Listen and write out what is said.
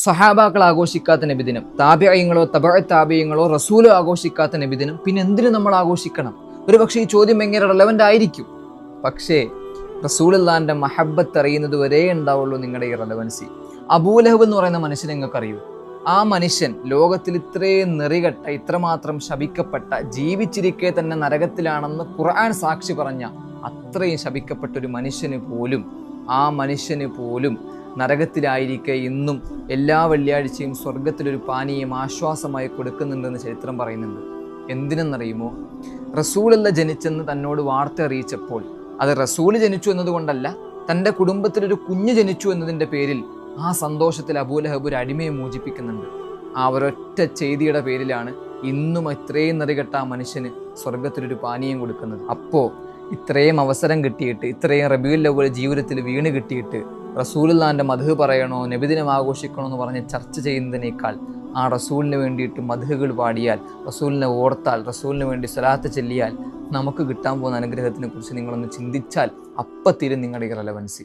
സഹാബാക്കൾ ആഘോഷിക്കാത്ത നബിദിനം, താബിഈങ്ങളോ താബിഈങ്ങളോ റസൂലോ ആഘോഷിക്കാത്ത നബിദിനം പിന്നെ എന്തിനു നമ്മൾ ആഘോഷിക്കണം? ഒരു പക്ഷേ ഈ ചോദ്യം ഭയങ്കര റെലവൻ്റ് ആയിരിക്കും. പക്ഷേ റസൂലുള്ളാഹിന്റെ മഹബ്ബത്ത് അറിയുന്നത് വരെ ഉണ്ടാവുള്ളൂ നിങ്ങളുടെ ഈ റെലവൻസി. അബൂലഹബ് എന്ന് പറയുന്ന മനുഷ്യൻ നിങ്ങൾക്ക് അറിയൂ? ആ മനുഷ്യൻ ലോകത്തിൽ ഇത്രയും നെറികെട്ട, ഇത്രമാത്രം ശപിക്കപ്പെട്ട, ജീവിച്ചിരിക്കെ തന്നെ നരകത്തിലാണെന്ന് ഖുർആൻ സാക്ഷി പറഞ്ഞ അത്രയും ശപിക്കപ്പെട്ട ഒരു മനുഷ്യന് പോലും നരകത്തിലായിരിക്കെ ഇന്നും എല്ലാ വെള്ളിയാഴ്ചയും സ്വർഗത്തിലൊരു പാനീയം ആശ്വാസമായി കൊടുക്കുന്നുണ്ടെന്ന് ചരിത്രം പറയുന്നുണ്ട്. എന്തിനെന്നറിയുമോ? റസൂലുള്ള ജനിച്ചെന്ന് തന്നോട് വാർത്ത അറിയിച്ചപ്പോൾ, അത് റസൂൽ ജനിച്ചു എന്നതുകൊണ്ടല്ല, തൻ്റെ കുടുംബത്തിലൊരു കുഞ്ഞ് ജനിച്ചു എന്നതിൻ്റെ പേരിൽ ആ സന്തോഷത്തിൽ അബൂലഹബ് ഒരു അടിമയെ മോചിപ്പിക്കുന്നുണ്ട്. ആ ഒരൊറ്റ ചെയ്തിയുടെ പേരിലാണ് ഇന്നും ഇത്രയും നെറികെട്ട ആ മനുഷ്യന് സ്വർഗത്തിലൊരു പാനീയം കൊടുക്കുന്നത്. അപ്പോൾ ഇത്രയും അവസരം കിട്ടിയിട്ട്, ഇത്രയും റബീഉൽ അവ്വൽ ജീവിതത്തിൽ വീണ് കിട്ടിയിട്ട് റസൂലുള്ളാഹിന്റെ മദ്ഹ് പറയണോ, നബിദിനം ആഘോഷിക്കണോ എന്ന് പറഞ്ഞ് ചർച്ച ചെയ്യുന്നതിനേക്കാൾ ആ റസൂലിന് വേണ്ടിയിട്ട് മദ്ഹുകൾ പാടിയാൽ, റസൂലിനെ ഓർത്താൽ, റസൂലിന് വേണ്ടി സ്വലാത്ത് ചൊല്ലിയാൽ നമുക്ക് കിട്ടാൻ പോകുന്ന അനുഗ്രഹത്തിനെ കുറിച്ച് നിങ്ങളൊന്ന് ചിന്തിച്ചാൽ അപ്പം തീരും നിങ്ങളുടെ ഈ റെലവൻസി.